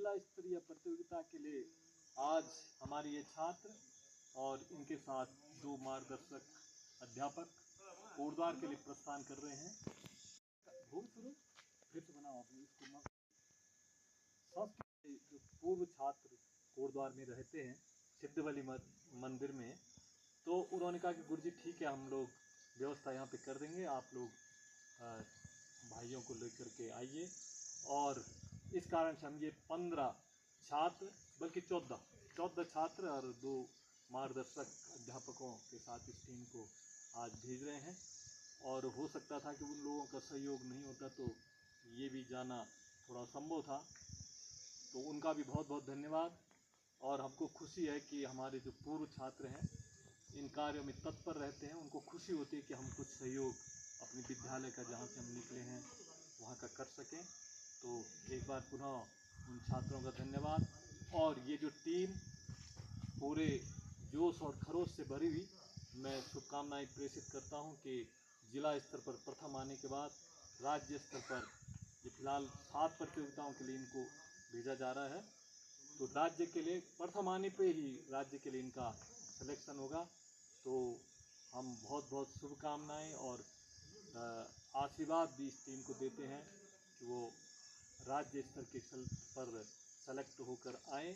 जिला स्तरीय प्रतियोगिता के लिए आज हमारे ये छात्र और इनके साथ दो मार्गदर्शक अध्यापक कोटद्वार के लिए प्रस्थान कर रहे हैं। फिर से बनाओ इसको। सबके जो पूर्व छात्र कोटद्वार में रहते हैं सिद्धवली मंदिर में, तो उन्होंने कहा कि गुरुजी ठीक है, हम लोग व्यवस्था यहाँ पे कर देंगे, आप लोग भाइयों को लेकर के आइए। और इस कारण से हम ये 15 छात्र बल्कि 14 छात्र और 2 मार्गदर्शक अध्यापकों के साथ इस टीम को आज भेज रहे हैं। और हो सकता था कि उन लोगों का सहयोग नहीं होता तो ये भी जाना थोड़ा संभव था, तो उनका भी बहुत बहुत धन्यवाद। और हमको खुशी है कि हमारे जो पूर्व छात्र हैं इन कार्यों में तत्पर रहते हैं, उनको खुशी होती है कि हम कुछ सहयोग अपने विद्यालय का जहाँ से हम निकले हैं वहाँ का कर सकें। तो एक बार पुनः उन छात्रों का धन्यवाद। और ये जो टीम पूरे जोश और खरोश से भरी हुई, मैं शुभकामनाएं प्रेषित करता हूं कि जिला स्तर पर प्रथम आने के बाद राज्य स्तर पर ये फिलहाल 7 प्रतियोगिताओं के लिए इनको भेजा जा रहा है, तो राज्य के लिए प्रथम आने पे ही राज्य के लिए इनका सिलेक्शन होगा। तो हम बहुत बहुत शुभकामनाएं और आशीर्वाद भी इस टीम को देते हैं कि वो राज्य स्तर के पर सेलेक्ट होकर आए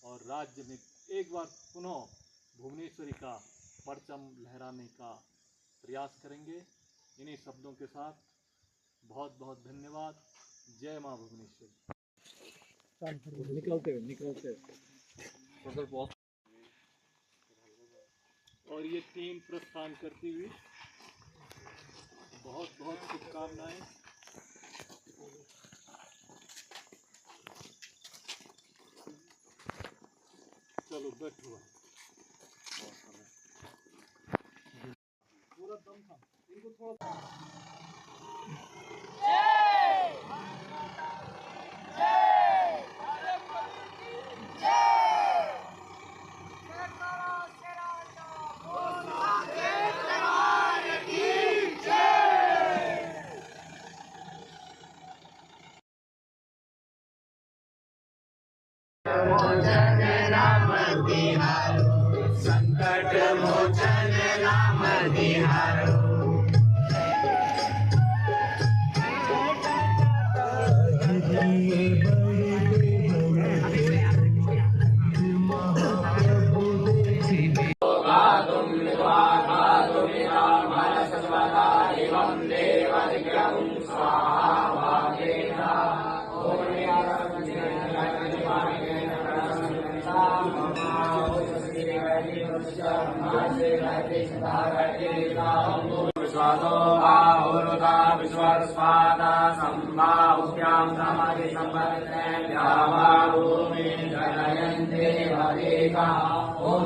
और राज्य में एक बार पुनः भुवनेश्वरी का परचम लहराने का प्रयास करेंगे। इन्हीं शब्दों के साथ बहुत बहुत धन्यवाद। जय मां भुवनेश्वरी। निकलते और ये टीम प्रस्थान करती हुई बहुत बहुत शुभकामनाएं। चलो बैठो, पूरा दम था इनको थोड़ा संकट मोचन राम बिहारो। विश्वासो बाहुरुता विश्वस्वादा संबाहुभ्यां समाधि संपत्त्या भूमि जनयन्ते हरेका। ओम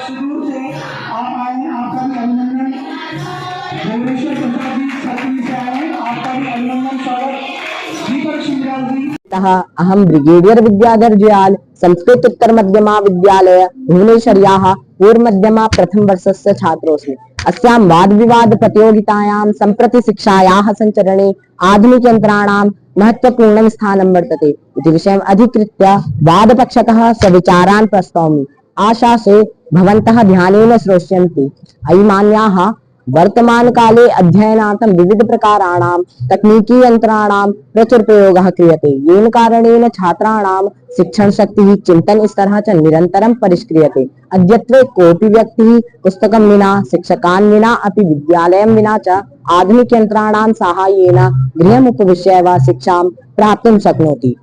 शुरू से आप आए, आपका भी अभिनंदन। भुवनेश्वर प्रसाद जी छतरी से आए, आपका भी अभिनंदन। स्वागत दीपक शिवराज जी। अहम ब्रिगेडियर विद्याधर संस्कृत उत्तर मध्यमा विद्यालय भुवनेश्वर्याः पूर्व मध्यमा प्रथम वर्षस्य छात्रोऽस्मि। अस्यां वाद विवाद प्रतियोगितायां सम्प्रति शिक्षायाः संचरणे आधुनिक यन्त्राणां महत्वपूर्णं स्थानं वर्तते इति विषयम् अधिकृत्य वादपक्षतः स्वविचारान् प्रस्तौमि। आशा से भवन्तः ध्यानेन श्रोष्यन्ति। अयि मान्याः, वर्तमान काले अध्ययनार्थं विविध प्रकाराणां तकनीकी यन्त्राणां प्रचुरप्रयोगः क्रियते, येन कारणेन छात्राणां शिक्षण शक्तिः चिन्तन स्तरः च निरन्तरं परिष्क्रियते। अद्यत्वे कोऽपि व्यक्तिः पुस्तकं विना, शिक्षकान् विना अपि विद्यालयं विना च आधुनिक यन्त्राणां साहाय्येन गृहमुपविश्य वा शिक्षां प्राप्तुं शक्नोति।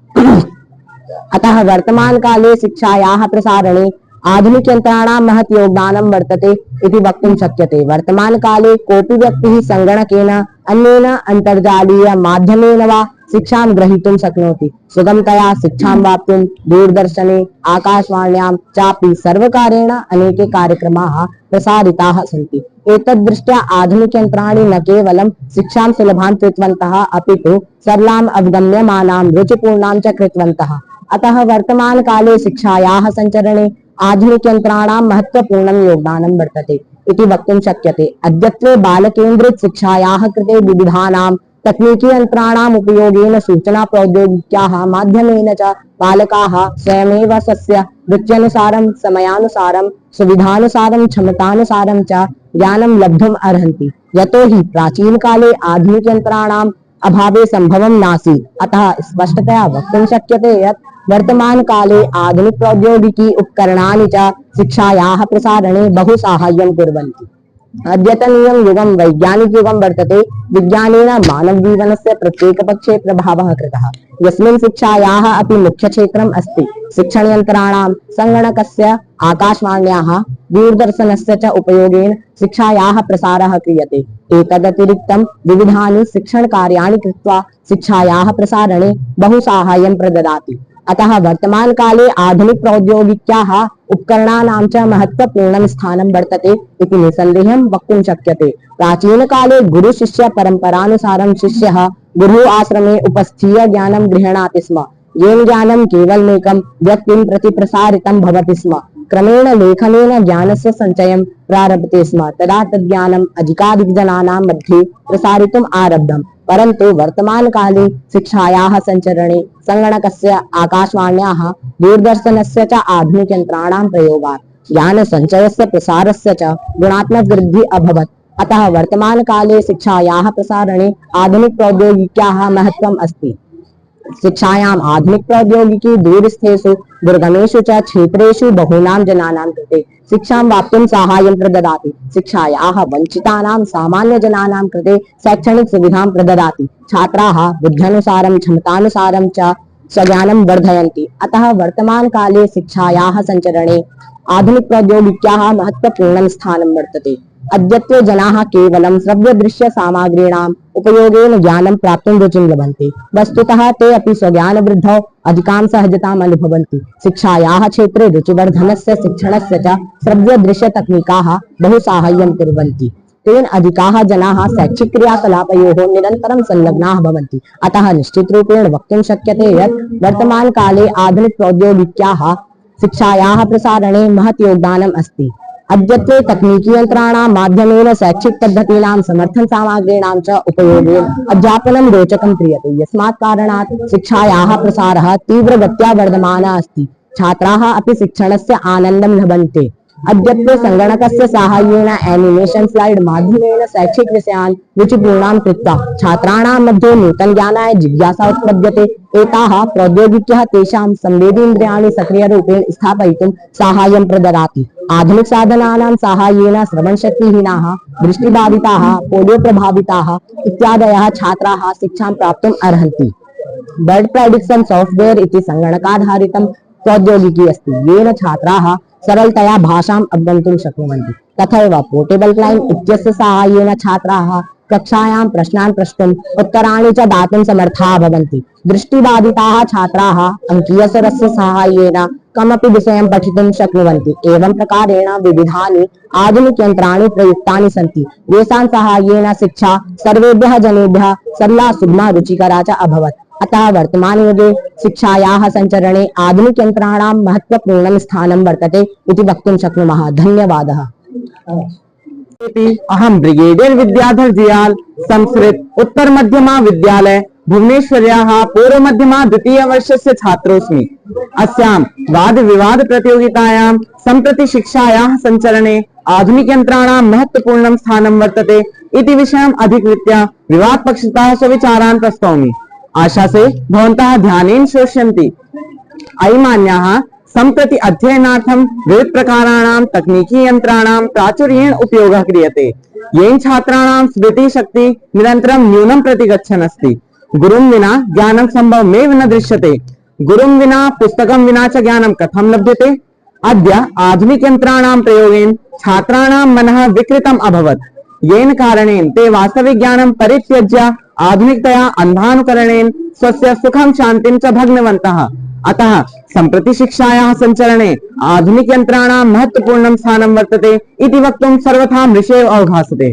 अतः वर्तमान काले शिक्षायाः प्रसारणे आधुनिक यन्त्राणां महत् योगदानं वर्तते इति वक्तुं शक्यते। वर्तमान काले कोऽपि व्यक्तिः संगणकेन अन्येन अन्तर्जालीय माध्यमेन वा शिक्षां ग्रहीतुं शक्नोति। सुगमतया शिक्षां प्राप्तुं दूरदर्शने, आकाशवाण्यां चापि सर्वकारेण अनेके कार्यक्रमाः प्रसारिताः सन्ति। एतद्दृष्ट्या आधुनिक यन्त्राणि न केवलं शिक्षां सुलभां कृतवन्तः, अपि तु सरलाम् अवगम्यमानां रुचिपूर्णां च कृतवन्तः। अतः वर्तमान काले शिक्षायाः संचरणे आधुनिक यन्त्राणां महत्वपूर्णं योगदानं वर्तते इति वक्तुं शक्यते। अद्यत्वे बालकेन्द्रित शिक्षायाः कृते विविधानां तकनीकी यन्त्राणाम् उपयोगेन सूचना प्रौद्योगिक्याः माध्यमेन च बालकाः स्वयमेव स्वस्य रुच्यनुसारं समयानुसारं सुविधानुसारं क्षमतानुसारं च ज्ञानं लब्धुम् अर्हन्ति। यतो हि प्राचीनकाले आधुनिकयन्त्राणाम् अभावे सम्भवं नासीत्। अतः स्पष्टतया वक्तुं शक्यते यत् वर्तमानकाले आधुनिक प्रौद्योगिकी उपकरणानि च शिक्षायाः प्रसारणे बहु साहाय्यं कुर्वन्ति। अद्यतनीयं युगं वैज्ञानिक युगं वर्तते। विज्ञानेन मानवजीवनस्य प्रत्येकपक्षे प्रभावः कृतः, यस्मिन् शिक्षायाः अपि मुख्यक्षेत्रम् अस्ति। शिक्षणयन्त्राणां संगणकस्य आकाशवाण्याः दूरदर्शनस्य च उपयोगेन शिक्षायाः प्रसारः क्रियते। एतदतिरिक्तं विविधानि शिक्षणकार्याणि कृत्वा शिक्षायाः प्रसारणे बहु साहाय्यं प्रददाति। अतः वर्तमानकाले आधुनिक प्रौद्योगिक्याः उपकरणानां च महत्वपूर्णं स्थानं वर्तते इति निसन्देहं वक्तुं शक्यते। प्राचीनकाले गुरुशिष्य परम्परानुसारं शिष्यः गुरुः आश्रमे उपस्थीय ज्ञानं गृह्णाति स्म, येन ज्ञानं केवलमेकं व्यक्तिं प्रति प्रसारितं भवति स्म। क्रमेण लेखनेन ज्ञानस्य सञ्चयं प्रारभते स्म। तदा तज्ज्ञानम् अधिकाधिकजनानां मध्ये प्रसारितुम् आरब्धम्। परन्तु वर्तमानकाले शिक्षायाः सञ्चरणे संगणकस्य आकाशवाण्याः दूरदर्शनस्य च आधुनिकयन्त्राणां प्रयोगात् ज्ञानसञ्चयस्य प्रसारस्य च गुणात्मक वृद्धिः अभवत्। अतः वर्तमानकाले शिक्षायाः प्रसारणे आधुनिक प्रौद्योगिक्याः महत्वम् अस्ति। शिक्षायाम् आधुनिक प्रौद्योगिकी दूरस्थेषु दुर्गमेषु च क्षेत्रेषु बहूनां जनानां कृते शिक्षां प्राप्तुं साहाय्यं प्रददाति। शिक्षायाः वञ्चितानां सामान्यजनानां कृते शैक्षणिक सुविधां प्रददाति। छात्राः बुद्ध्यनुसारं क्षमतानुसारं च स्वज्ञानं वर्धयन्ति। अतः वर्तमानकाले शिक्षायाः सञ्चरणे आधुनिक प्रौद्योगिक्याः महत्वपूर्णं स्थानं वर्तते। अद्यत्वे जनाः केवलं श्रव्यदृश्य सामग्रीणाम् उपयोगेन ज्ञानं प्राप्तुं रुचिं लभन्ते। वस्तुतः ते अपि स्वज्ञानवृद्धौ अधिकां सहजताम् अनुभवन्ति। शिक्षायाः क्षेत्रे रुचिवर्धनस्य शिक्षणस्य च श्रव्यदृश्यतकनीकाः बहु साहाय्यं कुर्वन्ति। तेन अधिकाः जनाः शैक्षिक क्रियाकलापयोः निरन्तरं संलग्नाः भवन्ति। अतः निश्चितरूपेण वक्तुं शक्यते यत् वर्तमानकाले आधुनिक प्रौद्योगिक्याः शिक्षायाः प्रसारणे महत् योगदानम् अस्ति। अद्यत्वे तकनीकी यन्त्राणां माध्यमेन शैक्षिक पद्धतीनां समर्थन सामग्रीणां च उपयोगेन अध्यापनं रोचकं क्रियते। यस्मात् कारणात् शिक्षायाः प्रसारः तीव्रगत्या वर्धमानः अस्ति। छात्राः अपि शिक्षणस्य आनन्दं लभन्ते। अद्यत्वे संगणकस्य साहाय्येन एनिमेशन स्लाइड माध्यमेन शैक्षिक विषयान् रुचिपूर्णां कृत्वा छात्राणां मध्ये नूतनज्ञानाय जिज्ञासा उत्पद्यते। एताः प्रौद्योगिक्यः तेषां संवेदीन्द्रियाणि सक्रियरूपेण स्थापयितुं साहाय्यं प्रददाति। आधुनिक साधनानां साहाय्येन श्रवणशक्तिहीनाः, दृष्टिबाधिताः, पोलियो प्रभाविताः इत्यादयः छात्राः शिक्षां प्राप्तुम् अर्हन्ति। बर्ड प्रेडिक्शन सॉफ्टवेयर इति संगणकाधारितं प्रौद्योगिकी अस्ति, येन छात्राः सरलतया भाषाम् अवगन्तुं शक्नुवन्ति। तथैव पोर्टेबल क्लाइम इत्यस्य साहाय्येन छात्राः कक्षायां प्रश्नान् प्रष्टुम् उत्तराणि च दातुं समर्थाः भवन्ति। दृष्टिबाधिताः छात्राः अङ्कीयसरस्य साहाय्येन कमपि विषयं पठितुं शक्नुवन्ति। एवं प्रकारेण विविधानि आधुनिकयन्त्राणि प्रयुक्तानि सन्ति, येषां साहाय्येन शिक्षा सर्वेभ्यः जनेभ्यः सरला, सुगमा, रुचिकरा च अभवत्। अतः वर्तमानयुगे शिक्षायाः सञ्चरणे आधुनिकयन्त्राणां महत्वपूर्णं स्थानं वर्तते इति वक्तुं शक्नुमः। धन्यवादः। अहं ब्रिगेडियर विद्याधर जियाल संस्कृत उत्तर मध्यमा विद्यालय भुवनेश्वर्याः पूर्व मध्यमा द्वितीय वर्षस्य छात्रोऽस्मि। अस्यां वाद विवाद प्रतियोगितायां सम्प्रति शिक्षायाः सञ्चरणे आधुनिकयन्त्राणां महत्वपूर्णं स्थानं वर्तते इति विषयम् अधिकृत्य विवादपक्षतः स्वविचारान् प्रस्तौमि। आशा से भवन्तः ध्यानेन श्रोष्यन्ति। अयि मान्याः, सम्प्रति अध्ययनार्थं विविध प्रकाराणां तकनीकी यन्त्राणां प्राचुर्येण उपयोगः क्रियते, येन छात्राणां स्मृतिशक्तिः निरन्तरं न्यूनं प्रति गच्छन् अस्ति। गुरुं विना ज्ञानं सम्भवमेव न दृश्यते। गुरुं विना पुस्तकं विना च ज्ञानं कथं लभ्यते? अद्य आधुनिकयन्त्राणां प्रयोगेन छात्राणां मनः विकृतम् अभवत्, येन कारणेन ते वास्तविक ज्ञानं परित्यज्य आधुनिकतया अन्धानुकरणेन स्वस्य सुखं शान्तिं च भग्नवन्तः। अतः सम्प्रति शिक्षायाः सञ्चरणे आधुनिकयन्त्राणां महत्वपूर्णं स्थानं वर्तते इति वक्तुं सर्वथा मृषेव अवभासते।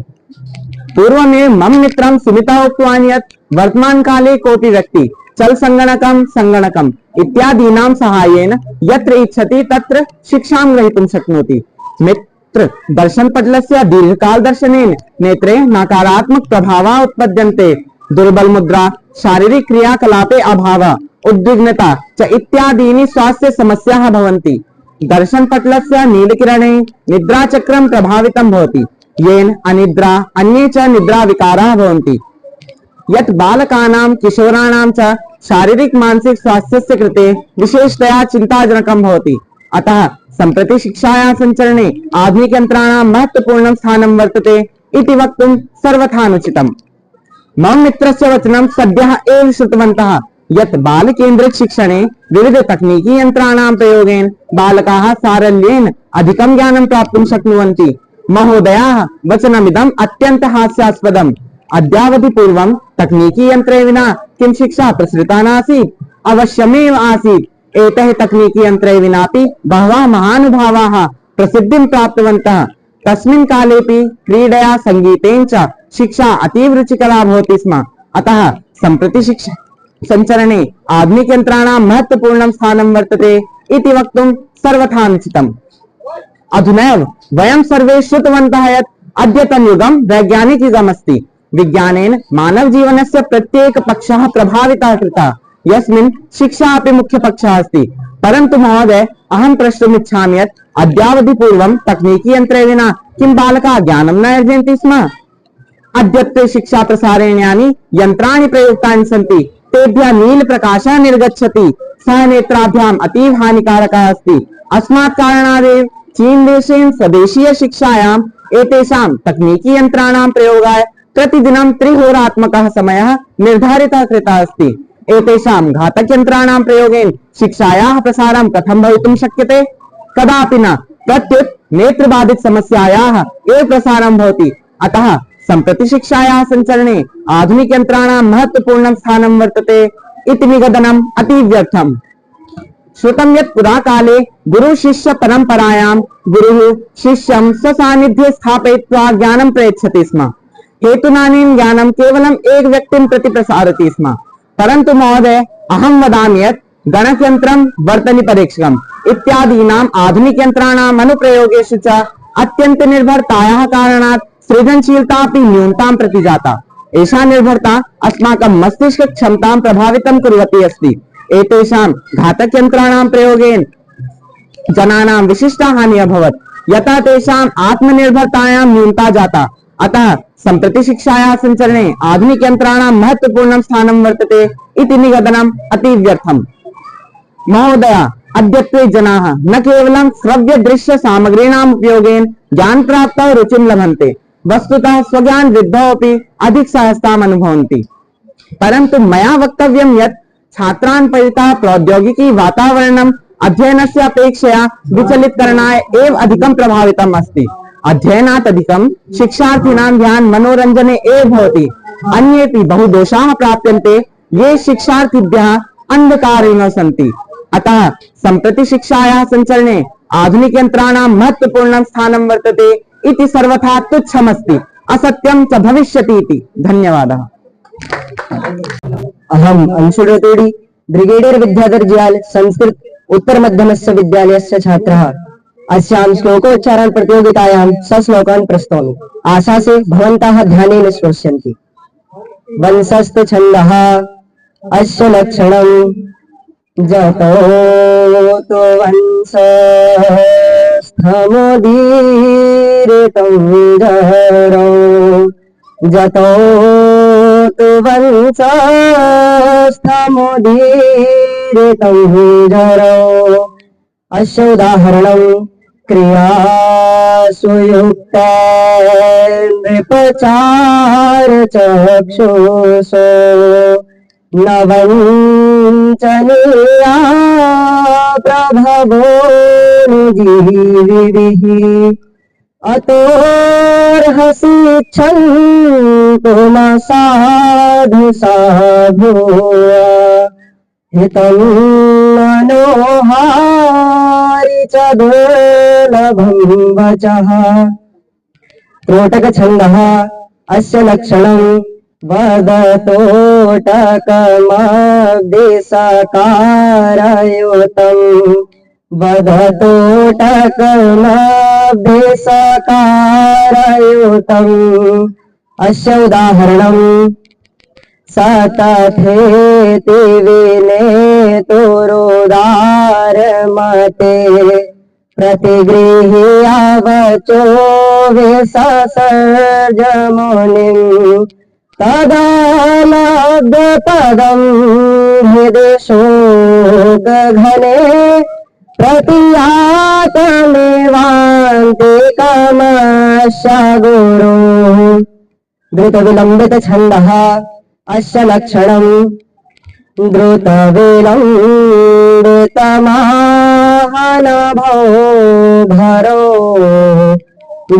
पूर्वमेव मम मित्रं सुमिता उक्तवान् यत् वर्तमानकाले कोऽपि व्यक्ति चल संगणकम् इत्यादीनां साहाय्येन यत्र इच्छति तत्र शिक्षां ग्रहीतुं शक्नोति। तत्र दर्शनपटलस्य दीर्घकाल दर्शनेन नेत्रे नकारात्मक प्रभावः उत्पद्यन्ते। दुर्बल मुद्रा, शारीरिक क्रियाकलापे अभावः, उद्विग्नता च इत्यादीनि स्वास्थ्य समस्याः भवन्ति। दर्शनपटलस्य नीलकिरणे निद्राचक्रं प्रभावितं भवति, येन अनिद्रा अन्ये च निद्राविकाराः भवन्ति। यत् बालकानां किशोराणां च शारीरिक मानसिक स्वास्थ्यस्य कृते विशेषतया चिंताजनकं भवति। अतः सम्प्रति शिक्षायाः संचरणे आधुनिकयन्त्राणां महत्वपूर्णं स्थानं वर्तते इति वक्तुं सर्वथा अनुचितम्। मम मित्रस्य वचनं सद्यः एव श्रुतवन्तः यत् बालकेन्द्रित शिक्षणे विविध तकनीकी यन्त्राणां प्रयोगेन बालकाः सारल्येन अधिकं ज्ञानं प्राप्तुं शक्नुवन्ति। महोदयाः वचनमिदम् अत्यन्तं हास्यास्पदम्। अद्यावधि पूर्वं तकनीकी यन्त्रे विना किं शिक्षा प्रसृता नासीत्? अवश्यमेव आसीत्। एतैः तकनीकी यन्त्रे विनापि बहवः महानुभावाः प्रसिद्धिं प्राप्तवन्तः। तस्मिन् कालेपि क्रीडया सङ्गीतेन च शिक्षा अतीव रुचिकरा भवति स्म। अतः सम्प्रति शिक्षा संचरणे आधुनिक यन्त्राणां महत्वपूर्णं स्थानं वर्तते इति वक्तुं सर्वथा अनुचितम्। अधुनैव वयं सर्वे श्रुतवन्तः यत् अद्यतनयुगं वैज्ञानिकयुगमस्ति। विज्ञानेन मानव जीवनस्य प्रत्येक पक्षः प्रभावितः कृतः, यस्मिन् शिक्षा अपि मुख्य पक्षः अस्ति। परन्तु महोदय, अहं प्रष्टुमिच्छामि यत् अद्यावधि पूर्वं तकनीकी यन्त्रे विना किं बालकाः ज्ञानं न अर्जयन्ति स्म? अद्यत्वे शिक्षा प्रसारेण यानि यन्त्राणि प्रयुक्तानि सन्ति तेभ्यः नीलप्रकाशः निर्गच्छति। सः नेत्राभ्याम् अतीव हानिकारकः अस्ति। अस्मात् कारणादेव चीन देशेन स्वदेशीय शिक्षायाम् एतेषां तकनीकी यन्त्राणां प्रयोगाय प्रतिदिनं 3 होरात्मकः समयः निर्धारितः कृतः अस्ति। एतेषां घातक यन्त्राणां प्रयोगेन शिक्षायाः प्रसारं कथं भवितुं शक्यते? कदापि न। प्रत्युत नेत्रबाधित समस्यायाः एव प्रसारं भवति। अतः सम्प्रति शिक्षायाः संचरणे आधुनिक यन्त्राणां महत्वपूर्णं स्थानं वर्तते इति निगदनम् अतीव व्यर्थम्। श्रुतं यत् पुरा काले गुरु शिष्य परंपरायां गुरुः शिष्यं स्वसान्निध्ये स्थापयित्वा ज्ञानं प्रयच्छति स्म। हेतुनानेन ज्ञानं केवलम् एक व्यक्तिं प्रति प्रसारति स्म। परन्तु महोदय, अहं वदामि यत् गणकयन्त्रं, वर्तनीपरीक्षकम् इत्यादीनाम् आधुनिक यन्त्राणाम् अनुप्रयोगेषु च अत्यन्त निर्भरतायाः कारणात् सृजनशीलता अपि न्यूनतां प्रति जाता। एषा निर्भरता अस्माकं मस्तिष्क क्षमतां प्रभावितं कुर्वती अस्ति। एतेषां घातक यन्त्राणां प्रयोगेन जनानां विशिष्टा हानिः अभवत्, यतः तेषाम् आत्मनिर्भरतायां न्यूनता जाता। अतः सम्प्रति शिक्षायाः संचरणे आधुनिक यन्त्राणां महत्वपूर्णं स्थानं वर्तते इति निगदनम् अतीव व्यर्थम्। महोदय, अद्यत्वे जनाः न केवलं श्रव्य दृश्य सामग्रीणाम् उपयोगेन ज्ञान प्राप्तौ रुचिं लभन्ते, वस्तुतः स्वज्ञान वृद्धौ अपि अधिक सहजताम् अनुभवन्ति। परन्तु मया वक्तव्यं यत् छात्रान् परितः प्रौद्योगिकी वातावरणम् अध्ययनस्य अपेक्षया विचलितकरणाय एव अधिकं प्रभावितम् अस्ति। अध्ययनात् अधिकं शिक्षार्थिनां ध्यान मनोरञ्जने एव भवति। अन्येपि बहुदोषाः प्राप्यन्ते ये शिक्षार्थिभ्यः अन्धकारेण सन्ति। अतः सम्प्रति शिक्षायाः संचरणे आधुनिक यन्त्राणां महत्वपूर्णं स्थानं वर्तते इति सर्वथा तुच्छमस्ति, असत्यं च भविष्यति इति। धन्यवादः। अहम् अंशुरतोडी ब्रिगेडियर विद्याधर जियाल संस्कृत उत्तर मध्यमस्य विद्यालयस्य छात्रः। अस्यां श्लोकोच्चारण प्रतियोगितायां सश्लोकान् प्रस्तौमि। आशा से भवन्तः ध्यानेन श्रोष्यन्ति। वंशस्थ छन्दः अस्य लक्षणं जतो तो वंशस्थमुदीरितं जरो जतो तो वंशस्थमुदीरितं जरो। अस्य उदाहरणं क्रियासु युक्ते नृपचार चक्षुषो न वञ्चनीया प्रभवो निजीविभिः अतोऽर्हसि क्षन्तुमसाधु साधु हितं मनोहारि च दुर्लभं वचः। त्रोटक छन्दः अस्य लक्षणं वदतोटकमब्दिसकारयुतं वदतोटकमब्दिसकारयुतं सकारयुतम् अस्य उदाहरणम् सतथेति विनेतुरुदारमते प्रतिगृह्यावचो विससर्जमुनिम् तदा लब्धपदम् हृदि शोकघने प्रतियातमेवान्तिकमस्य गुरुः द्रुतविलम्बितछन्दः अस्य लक्षणम् द्रुतविलम्बितमाहनभो भरो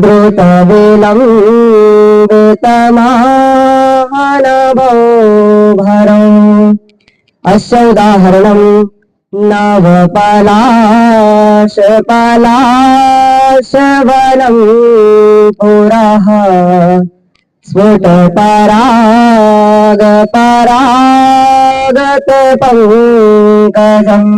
द्रुतविलम्बितमाहनभो भरो अस्य उदाहरणम् नवपलाशपलाशवनम् पुरः स्फुटपरागपरागतपङ्कजम्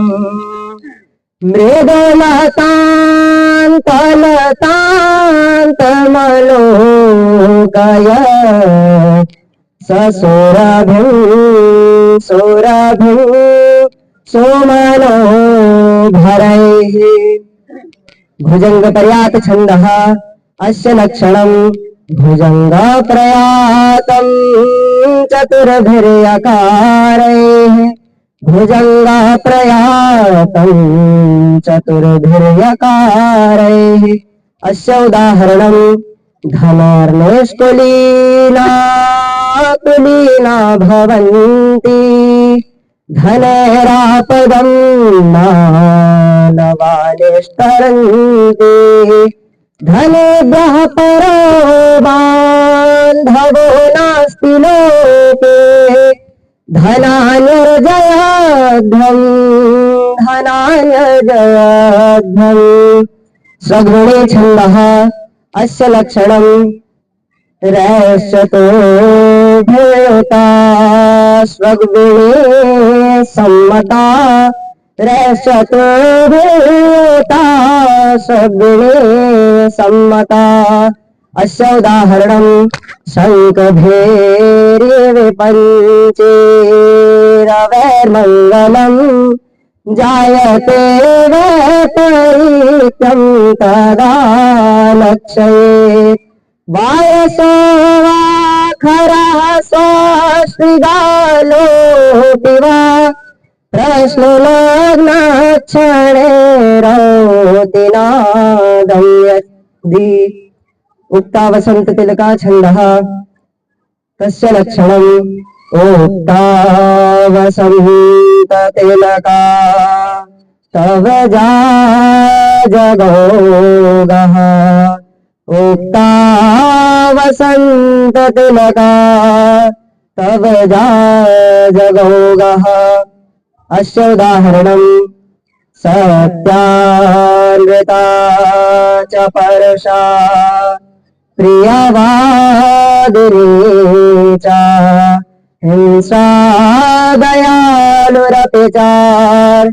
मृदुलतान्तलतान्तमलोकय ससुरभिम् सुरभिम् सोमनोभरैः भुजङ्गपर्यात छन्दः अस्य लक्षणम् भुजङ्गप्रयातम् चतुर्भिर्यकारैः भुजङ्गप्रयातम् चतुर्भिर्यकारैः अस्य उदाहरणम् धनार्णेष्कुलीना कुलीना भवन्ति धनेरापदम् मानवानिष्करन्ति धनेभ्यः परो बान्धवो नास्ति लोके धनान्यर्जयाध्वम् धनान्यर्जयाध्वम् स्वगुणे छन्दः अस्य लक्षणम् रैश्चतो भूता स्वगुणे सम्मता रैश्चतो भूता स्वगुणे सम्मता अस्य उदाहरणम् शङ्खभेर्विपञ्चेरवैर्मङ्गलम् जायते वैपरीत्यम् तदा लक्षयेत् वायसो वा खरः स्वश्रीगालोऽपि वा प्रश्नलग्नक्षणे रोदिनादं यद्धि उक्ता वसंत तिलका छन्दः तस्य लक्षणम् उक्ता वसंत तिलका तव जगोगः उक्ता वसंत तिलका तव जगोगः अस्य उदाहरणम् सत्यान्विता च परशा प्रियवादिनी च हिंसा दयालुरपि चार्थपरावदान्या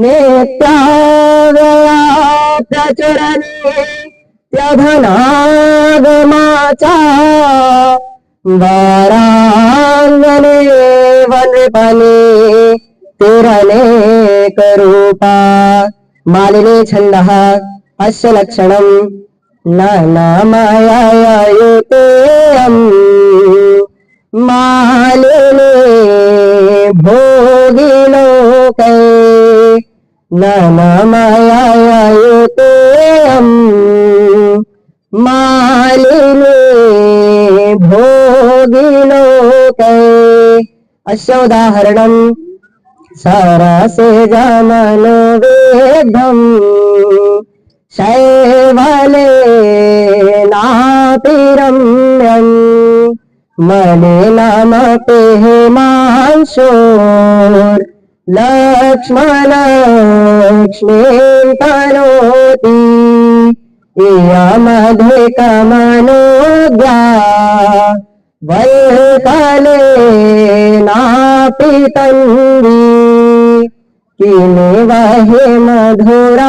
नित्याव्यया प्रचुरनित्यधनागमा च वाराङ्गने वनृपने तिरनेकरूपा मालिनी छन्दः अस्य लक्षणम् न नामयुतेयम् मालिनी भोगिलोके न नामयुतेयम् मालिनी भोगिलोके अस्य उदाहरणम् सरसे जमनो वेद्धम् शैवले नापिरम्यम् मलिनमपि हिमांशोर् लक्ष्मणलक्ष्मीं करोति इयमधिकमनोज्ञा वल्कलेनापि तन्वी किमेवहि मधुराणाम्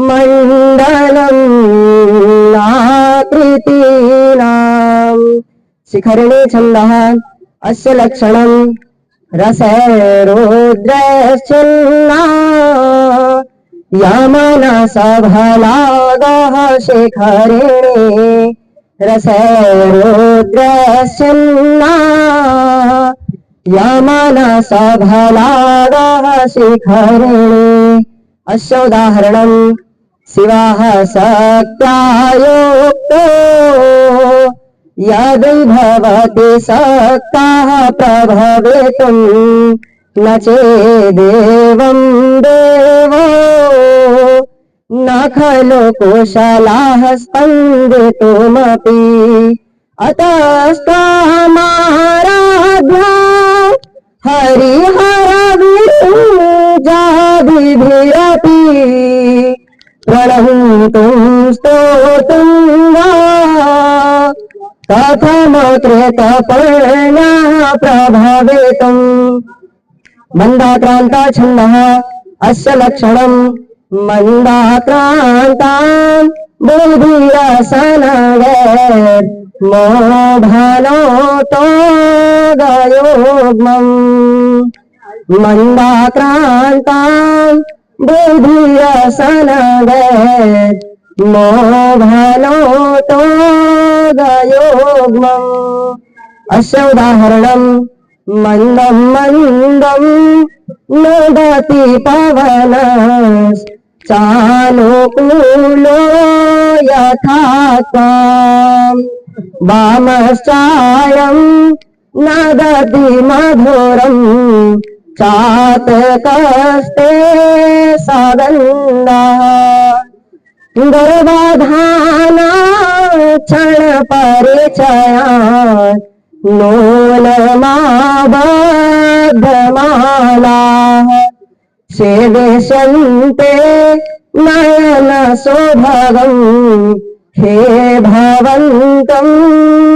मण्डलम् आकृतीनाम्। शिखरिणी छन्दः अस्य लक्षणम् रसैरुद्रश्चिन्ना यमनसभलागः शिखरिणी रसैरुद्रश्चिन्ना यमनसभलागः शिखरिणी। अस्य उदाहरणम् शिवः शक्त्यायुक्तो यदि भवति सक्तः प्रभवितुम् न चेदेवं देवो न खलु कुशलः स्पन्दितुमपि। अतस्त्वमाराध्या हरिहरविरुजादिभिरपि प्रणन्तुं स्तोतुं वा कथमकृतपर्णः प्रभवितुम्। मन्दाक्रान्ता छन्दः अस्य लक्षणम् मन्दाक्रान्ताम् बुद्धिरसनवेत् मोहनोतो गयोग्मम्। मन्दाक्रान्ताम् बुद्धिरसनवेत् मोहनोतो गयोग्मम्। अस्य उदाहरणम् मन्दं मन्दं नोदति पवनश्चानुकूलो यथा त्वाम्। वामश्चायं नदति मधुरम् चातकस्ते सगन्धः। गर्भाधाना क्षणपरिचयात् नूनमाबद्धमालाः सेविष्यन्ते नयनसौभगम् हे भवन्तं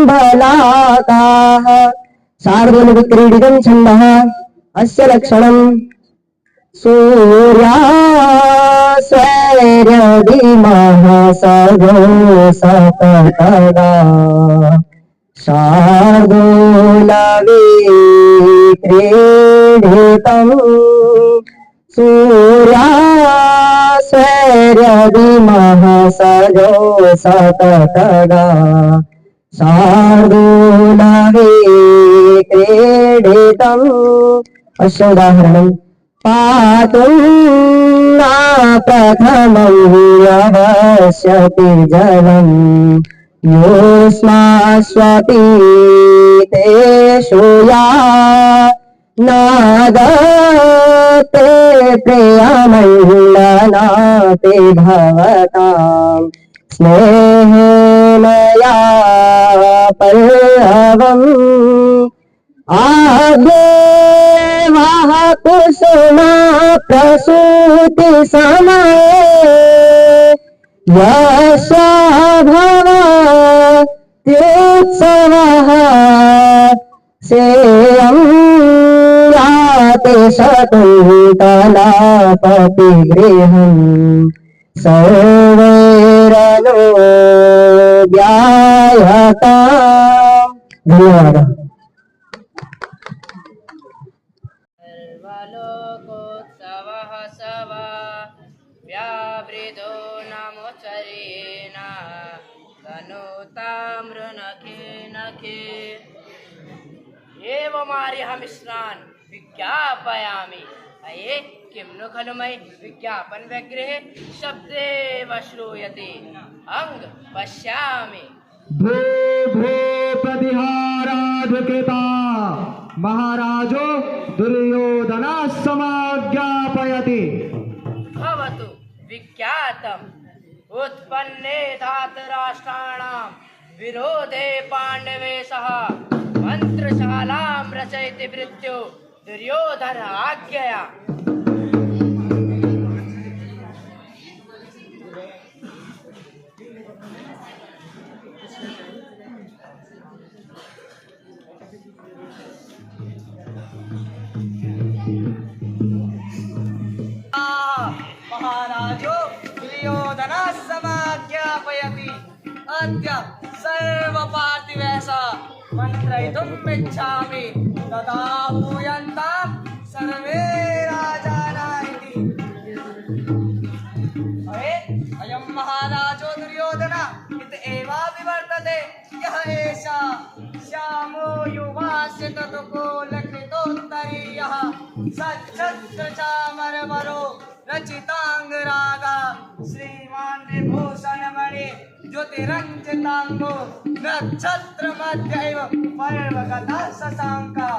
बलाकाः। शार्दूलविक्रीडितं छन्दः अस्य लक्षणम् सूर्यास्वैर्यदिमः सगोसततदा शार्दूलविक्रीडितम् सूर्यास्वैर्यदिमः सगोसततदा शार्दूलविक्रीडितम्। अस्य उदाहरणम् पातुं न प्रथमं अवश्यति जलम् योऽस्मास्वपीतेषु या नादते प्रियमण्डनाति भवताम् स्नेहेन या पल्लवम् आदेवः कुसुमा प्रसूति समये यश भवत्युत्सवः सेयं याति शकुन्तलापतिगृहम् सर्वैरनो व्याहता। धन्यवादः। सर्वलोकोत्सवः सव व्यावृतो नमोचरेण तनुतामृनखे नखे एवमार्यहं स्नान विज्ञापयामि। अये किं नु खलु मयि विज्ञापन व्यग्रहे शब्देव श्रूयते अंग पश्यामि। भो भो प्रतिहाराधिकृता महाराजो दुर्योधनः समाज्ञापयति। भवतु विख्यातम् उत्पन्ने धातराष्ट्राणां विरोधे पाण्डवे सह मंत्रशालां रचयति मृत्यु दुर्योधन आज्ञया। मध्य सर्व पार्थिवेश मन्त्रयितुम् इच्छामि तदा भूयन्तां सर्वे राजानः इति। अयं महाराजो दुर्योधन इत एवाभिवर्तते यः एषा श्यामो युवास्य ततुको लक्षितोत्तरीयः सच्छत्रचामरवरो रचिताङ्गरागा श्रीमान् विभूषणमणि ज्योतिरञ्जिताङ्गो नक्षत्रमध्यैव पर्वगतः शशाङ्का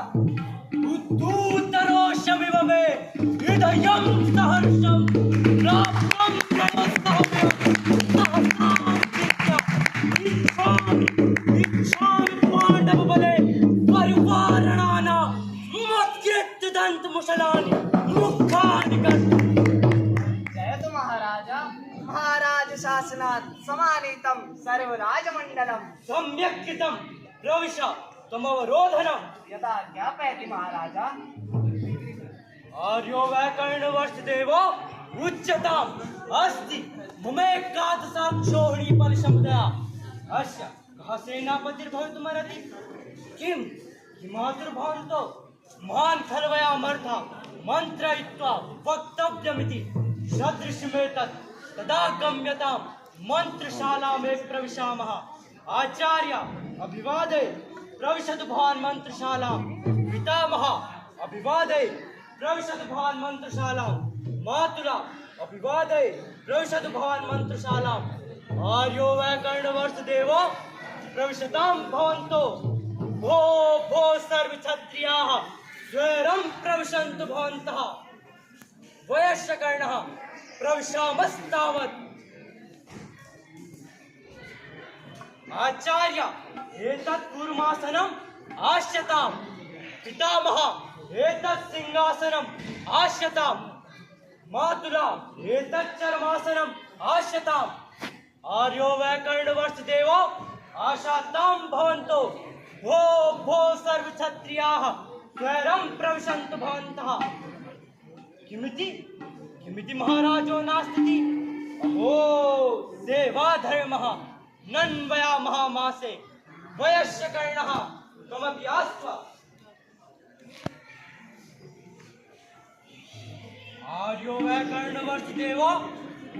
उद्धूतरोषमिव मे हृदयं सहर्षं प्राप्तं इच्छामि पाण्डवबले परिवारणानां मद्येत्तदन्तमुशलानि मुखानि कर्तुम्। जयतु महाराजा महाराज शासनात् समानीतं सर्वराजमण्डलं सम्यक् कृतं प्रविश त्वमवरोधनम् यथा ज्ञापयति महाराजा। आर्यो वैकर्णवर्षदेवो उच्यताम् अस्ति ममेकादशाक्षोहिणी बलसमुदया अस्य कः सेनापतिर्भवितुमर्हति? किं किमातुर्भवन्तो महान् खल्वयामर्था मन्त्रयित्वा वक्तव्यमिति सदृशमेतत् तदा गम्यतां मन्त्रशालामे प्रविशामः। आचार्य अभिवादय प्रविशतु भवान् मन्त्रशालां। पितामह अभिवादय प्रविशतु भवान् मन्त्रशालां। मातुला अभिवादय प्रविशतु भवान् मन्त्रशालाम्। आर्यो वैकर्णवर्षदेवो प्रविशतां भवन्तो। भो भो सर्वक्षत्रियाः स्वैरं प्रविशन्तु भवन्तः। वयस्कर्णः प्रविशामस्तावत्। आचार्य एतत् कूर्मासनम् आश्यताम्। पितामह एतत् सिंहासनम् आश्यताम्। मातुला एतत् चर्मासनम् आश्यताम्। आर्यो वैकर्णवर्षदेवो आशातां भवन्तो। भो भो सर्वक्षत्रियाः स्वैरं प्रविशन्तु भवन्तः। किमिति किमिति महाराजो नास्ति? अहो सेवाधर्मः नन्वया महामासे वयस्कर्णः त्वमपि आस्व। आर्यो वैकर्णवर्षदेवो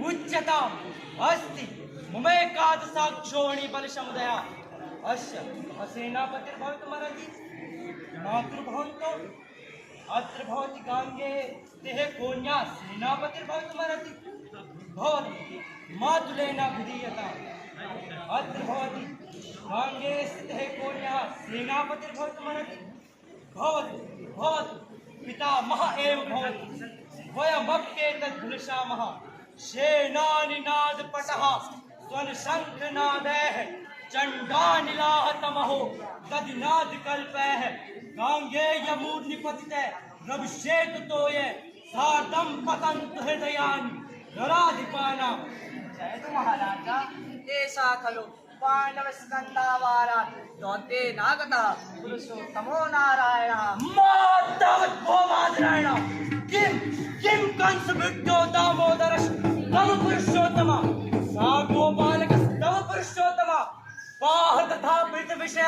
उच्यताम् अस्ति ममेकादशाक्षोहिणी बलसमुदया अस्य कः सेनापतिर्भवितुमर्हति? मातृभवन्तो अत्र भवति गाङ्गे तेः कोन्या सेनापतिर्भवितुमर्हति? भवति मातुलेन विधीयताम्। अत्र भवति गाङ्गे स्थितः कोन्यः सेनापतिर्भवितुमर्हति? भवतु भवतु पितामह एव भवति। वयमप्येतत् भूषामः। सेनानिनादपटः स्वनशङ्खनादैः चण्डानिलाहतमहो तदिनादकल्पैः गाङ्गेयमूर्निपतितैः रविशेखतोये सार्धं पतन्तु हृदयानि नराधिपानां। जयतु महाराजा एषा खलु पाण्डवस्कन्धावारात् दौत्येनागतः पुरुषोत्तमो नारायणः। मातावत् भोमादरायण किं किं कंसभृत्यो दामोदरस्तव पुरुषोत्तम सा गोपालकस्तव पुरुषोत्तम पाह तथा प्रीतविषय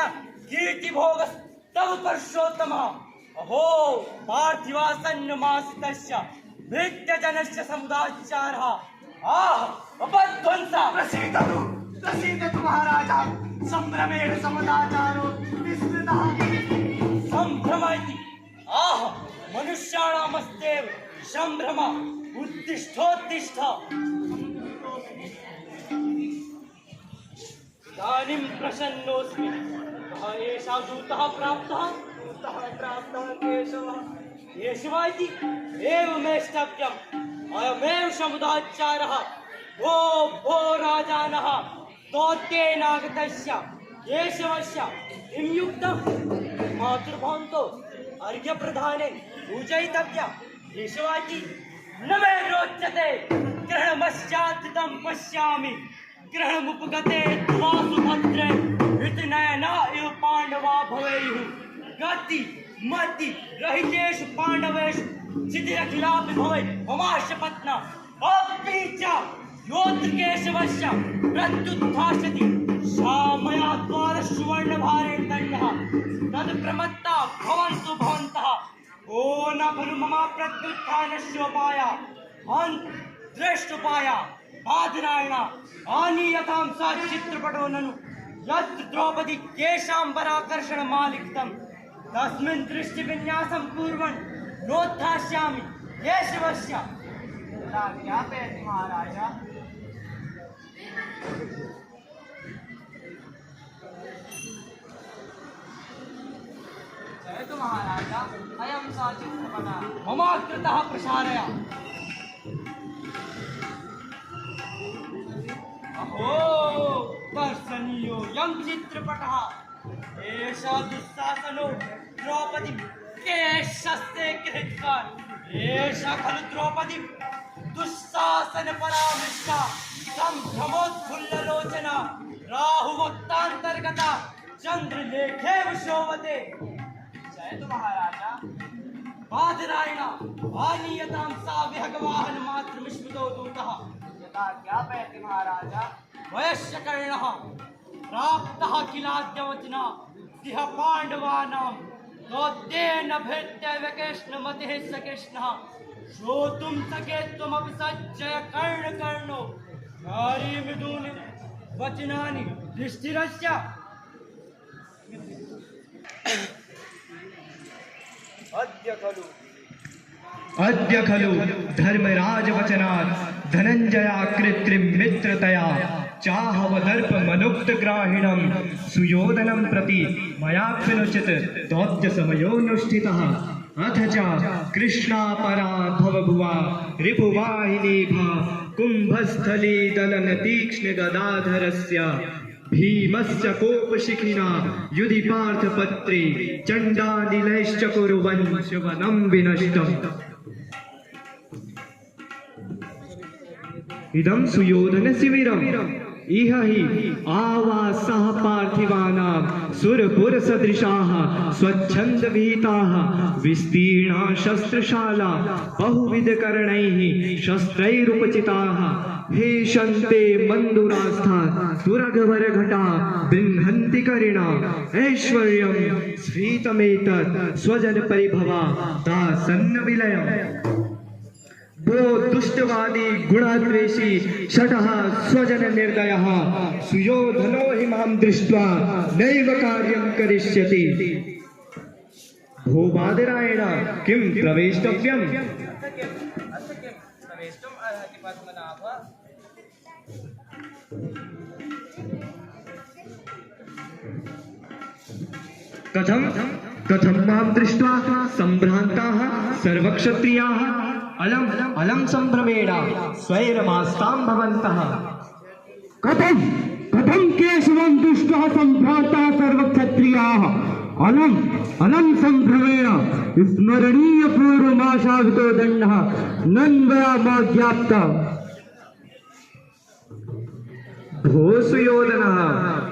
कीर्तिभोगस्तव पुरुषोत्तम। अहो पार्थिवासन्नमासितस्य भृत्यजनस्य समुदाचारः आह अपध्वंसा। प्रसीदतु महाराजा संभ्रमेण समुदाचारो विस्तृतः। संभ्रम इति आह मनुष्याणामस्तेव संभ्रम। उत्तिष्ठोत्तिष्ठ। इदानीं प्रसन्नोऽस्मि। कः एषः दूतः प्राप्तः? दूतः प्राप्तः केशवः। केशव इति एवमेष्टव्यम्। अयमेव समुदाचारः। भो भो राजानः दौत्येनागतस्य केशवस्य किं युक्तं? मातृभवन्तो अर्घ्यप्रदाने पूजयितव्या। केशव इति न मे रोचते। ग्रहणमस्यातीतं पश्यामि ग्रहणमुपगते त्वा सुभद्रे हृतनयना इव पाण्डवा भवेयुः। गति मति रहितेषु पाण्डवेषु सिद्धिरखिलापि भवेत् ममास्य पत्ना। अपि च योद्धकेशवस्य प्रत्युत्थास्यति श्यामया द्वार सुवर्ण भारेण दण्डः तद प्रमत्ता भवन्तु भवन्तः ओ न खलु मम प्रत्युत्थानस्योपाया दृष्टोपाया बाधरायण आनीयतां सा चित्रपटो ननु यत् द्रौपदी केशाम्बराकर्षणमालिखितं तस्मिन् दृष्टिविन्यासं कुर्वन् नोद्धास्यामि केशवस्य। ज्ञापयति महाराजा। जयतु महाराजा। अयं सा चित्रपटः मम कृतः प्रसारय। अहो दर्शनीयो यं चित्रपटः एषा दुःशासनो द्रौपदी केशस्ते गृहीत्वा एषा खलु द्रौपदी दुःशासन परामृष्टा संभ्रमोत्फुल्ललोचना राहुवक्तान्तर्गता चंद्रलेखेव शोभते। जयतु महाराजा। बाधरायण आनीयतां सा विहगवाहन मात्रमिश्रुतो दूतः। यथा ज्ञापयति महाराजा। वयस्यकर्णः प्राप्तः किलाद्यवतिना इह पाण्डवानां तोद्येन भृत्यैव कृष्णमतिः स कृष्णः श्रोतुं सखे त्वमपि सज्जय कर्णकर्णो नारी मृदूनि वचनानि दृष्टिरस्य। अद्य खलु धर्मराज वचनात् धनंजया कृत्रिम मित्रतया चाहवदर्प मनुक्त ग्राहिणं सुयोधनं प्रति मयाप्यनुचित दौत्य समयोनुष्ठितः अथ च कृष्णापरा भवभुवा रिपुवाहिनी भा कुंभस्थली दलन तीक्ष्ण गदाधरस्य भीमस्य कोपशिखिना युधि पार्थपत्रे चण्डानिलैश्च कुर्वन् शिवनं विनष्टम्। इदं सुयोधन शिविरम् इह हि आवासः पार्थिवानां सुरपुर सदृशाः स्वच्छन्द विहिताः विस्तीर्णा शस्त्रशाला बहुविधकरणैः शस्त्रैरुपचिताः हेशन्ते मन्दुरास्था सुरगवर घटा बिन्हन्ति करिणा ऐश्वर्यं स्फीतमेतत् स्वजन परिभवा दासन्न विलयम्। वो दुष्टवादी गुणाद्वेषी षटः स्वजन निर्दयः सुयोधनो हि मां दृष्ट्वा नैव कार्यं करिष्यति। भो बादरायण किं प्रवेष्टव्यम्? प्रवेष्टुम् अर्हति पद्मनाभ। कथं कथं मां दृष्ट्वा सम्भ्रान्ताः सर्वक्षत्रियाः अलम संभ्रमेण स्वैरमास्तां भवन्तः। कथं कथं केशवं दृष्ट्वा सम्भ्रान्ताः सर्वक्षत्रियाः अलम संभ्रमेण स्मरणीय पूर्वमाशावितो दण्डः नन्वयामाज्ञाप्तः। भो सुयोधनः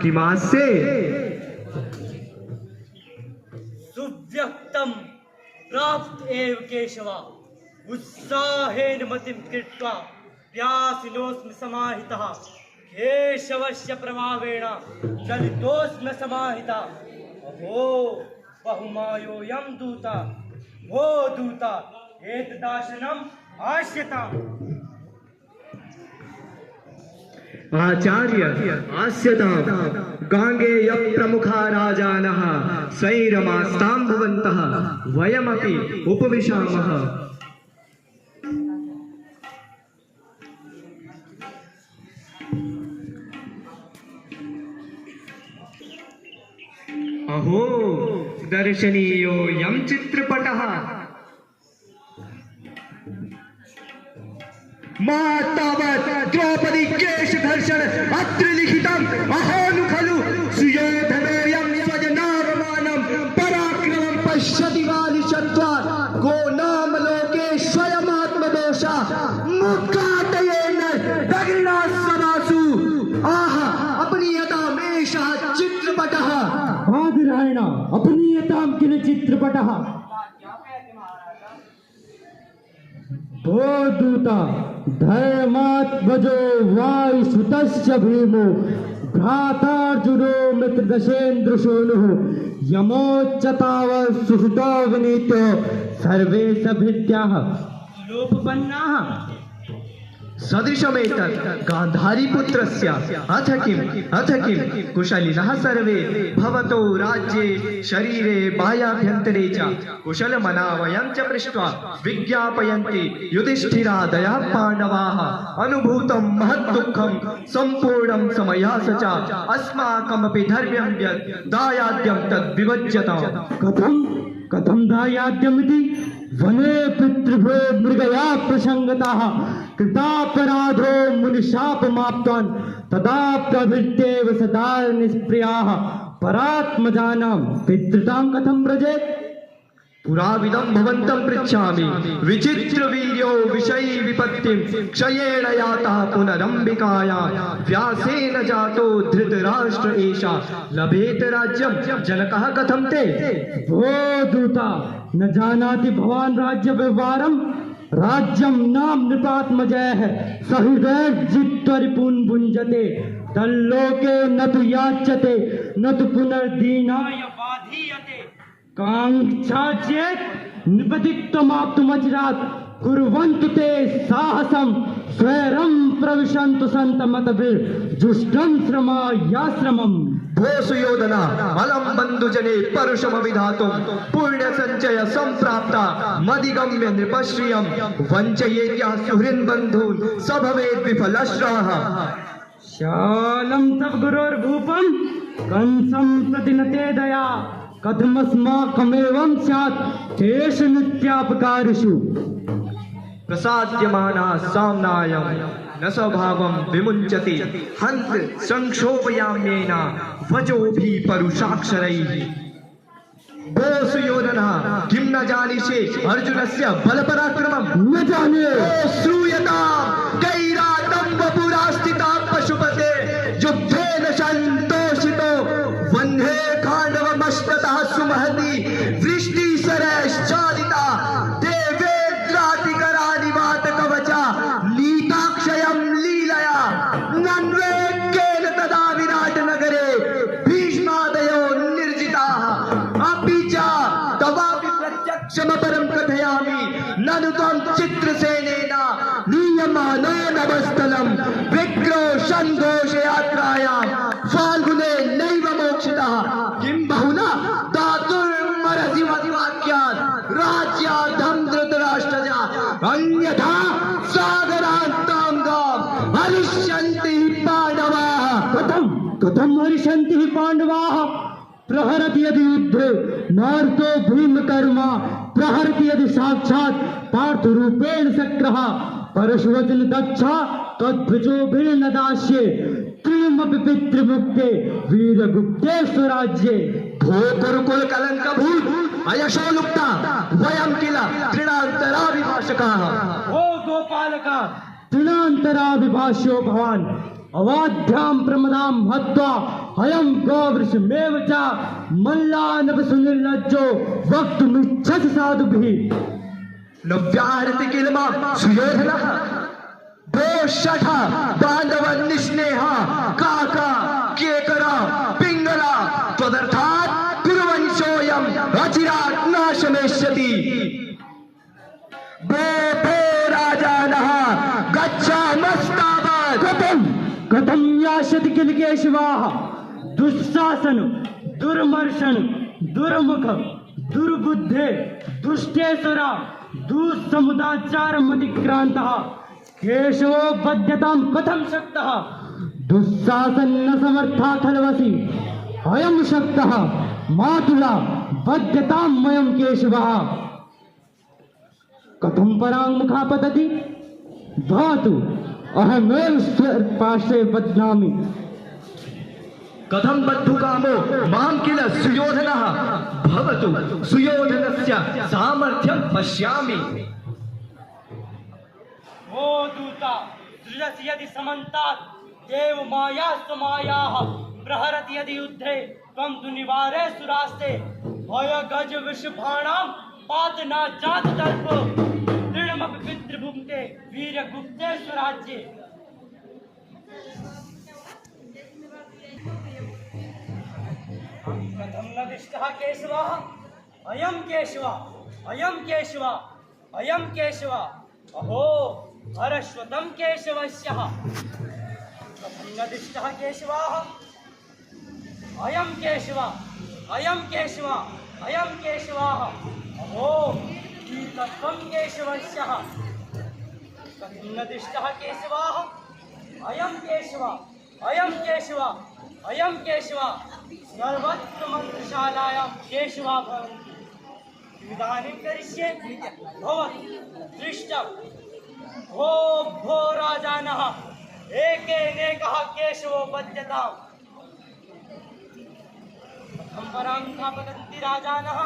किमास्ये? सुव्यक्तं प्राप्त एव केशव उत्साहेन मतिं कृत्वा व्यासिनोऽस्मि समाहितः केशवस्य प्रभावेण चलितोऽस्मि समाहितः। अहो बहुमायोऽयं दूता भो दूता एतदाशनम् आस्यताम्। आचार्य आस्यतां गांगेय प्रमुखा राजानः स्वैरमास्तां भवन्तः वयमपि उपविशामः। अहो दर्शनीयोऽयं चित्रपटः। मातावत् द्रौपदी केश घर्षण अत्र लिखितम्। अहो खलु सुयोधनोऽयं स्वजनावमानं पराक्रमं पश्यति वालिशत्वात् को नाम लोके स्वयमात्मदोषा मुक्तातयेन दग्ना समासु। आह अपनीयताम् एषः चित्रपटः। बादरायण अपनीयतां किल चित्रपटः। ज्ञापयति महाराजा। भो दूता धर्मात्मजो वायुसुतस्य भीमो भ्रातार्जुनो मित्रदशेन्द्रसूनुः यमोच्चतावत् सुहृतो विनीतो सर्वे सभृत्याः लोपपन्नाः सदृशमेतत् गान्धारी पुत्रस्य अथ किं कुशलिनः सर्वे भवतो राज्ये शरीरे बाह्याभ्यन्तरे च कुशलमनावयं च पृष्ट्वा विज्ञापयन्ति युधिष्ठिरादयः पाण्डवाः अनुभूतं महद्दुःखं सम्पूर्णं समयास च अस्माकमपि धर्म्यं यत् दायाद्यं तद् विभज्यताम्। कथं दायाद्यमिति वने पितृभ्यो मृगया प्रसंगताः कृतापराधो मुनिशापमाप्तान् तदा प्रभृत्येव सदा निष्प्रियाः परात्मजानां पितृतां कथं व्रजेत्। पुराविदं भवन्तं पृच्छामि विचित्रवीर्यो विषयी विपत्तिं क्षयेण यातः पुनरम्बिकायां व्यासेन जातो धृतराष्ट्र एषा लभेत राज्यं जनकः कथं ते। भो दूता न जानाति भवान् राज्य व्यवहारं राज्यं नाम नृपात्मजयः सहृदय जित्वा रिपुन् भुञ्जते तल्लोके न तु याच्यते न तु पुनर्दीनाय बाधीयते कांक्षा चेत् निपतित्वमाप्तुमचिरात् कुर्वन्तु ते साहसं स्वैरं प्रविशन्तु सन्तमतभिर्जुष्टं श्रमायाश्रमम्। भो सुयोधना अलं बन्धुजने परुषमविधातुं पुण्यसञ्चय सम्प्राप्ता मदिगम्य नृपश्रियं वञ्चयेद्यः सुहृन् बन्धून् स भवेद् विफलश्रमः। शालं तव गुरोर्भूपं कंसं प्रतिनते दया कथमस्माकमेवं स्यात् तेषु नित्यापकारिषु। प्रसाद्यमानः साम्नायं न स्वभावं विमुञ्चति हन्त संक्षोभयाम्येन वचोभिः परुषाक्षरैः। भो सुयोधनः किं न जानीषे अर्जुनस्य बलपराक्रमं। न जाने श्रूयतां कैरातं वपुरास्थिता पशुपते युद्धेन सन्तोषितो वह्ने खाण्डवमश्वतः सुमहति वृष्टिशरश्चादिता देवेन्द्रातिकराणि वातकवचा नीताक्षयं लीलया नन्वेक्केन तदा विराटनगरे भीष्मादयो निर्जिताः। अपि च तवापि प्रत्यक्षमपरं कथयामि ननु त्वं चित्रसेनेन नीयमानो नभस्थलं विग्रो सङ्घोषयात्रायां फाल्गुने नैव मोक्षितः किं बहुना दातुर्मर्हसि मदिवाक्यात् राज्यार्थं धृतराष्ट्रजा अन्यथा सागरान्तां गां हरिष्यन्ति पाण्डवाः। कथं हरिष्यन्ति पाण्डवाः। प्रहरति यदि युद्धे नार्तो भीमकर्मा प्रहरति यदि साक्षात् पार्थरूपेण शक्रः परशुवचन दक्षा तद्भुजोभिर्न दास्ये त्रिमपि पितृमुक्ते वीरगुप्ते स्वराज्ये। भो कुरुकुल कलङ्कभूत अयशो लुप्ता वयं किल तृणान्तराभिभाषकाः। ओ गोपालका तृणान्तराभिभाष्यो भवान् अवाध्यां प्रमदां हत्वा अयं गोवृषमेव च मल्लानभ सुनिर्लज्जो वक्तुमिच्छति साधुभिः। न व्याहरति किल मां सुयोधनः। भो शठ बान्धवन्निस्नेहा काका केकरा पिङ्गला त्वदर्थात् कुर्वंशोऽयं अचिरात् नाशमेष्यति। भो राजानः गच्छामस्तावत्। कथं यास्यति किल केशवाः। दुःशासन दुर्मर्शन दुर्मुख दुर्बुद्धे दुष्टेश्वरा दुःसमुदाचारमतिक्रान्तः केशवो बध्यतां कथं शक्तः। दुःशासन न समर्था खलवसि अयं शक्तः मातुला बध्यतां मयं केशवः। कथं पराङ्मुखा पतति भवतु अहमेव पार्श्वे बध्नामि। कथं बद्धुकामो मां किल सुयोधनः। भवतु सुयोधनस्य सामर्थ्यं पश्यामि। ओ दूता दृढसि यदि समन्तात् देव माया स्वमायाः प्रहरति यदि युद्धे त्वं तु निवारे सुरास्ते भय गज विषभाणां पातना जात तल्पो तृणमपि पितृभुक्ते वीरगुप्ते स्वराज्ये। कथं न दिष्टः केशवः अयं केशवः अयं केशवः अयं केशवः अहो हरश्वतं केशवस्य कथं न दिष्टः केशवः अयं केशवः अयं केशवः अयं केशवः अहो कीर्तत्वं केशवस्य कथं न दिष्टः केशवः अयं केशवः अयं केशवः अयं केशवः सर्वत्र मन्त्रशालायां केशवः भवन्ति इदानीं करिष्ये भवतु दृष्टं भो भो राजानः एकेनेकः केशवो बध्यताम् कथं पराङ्कापतन्ति राजानः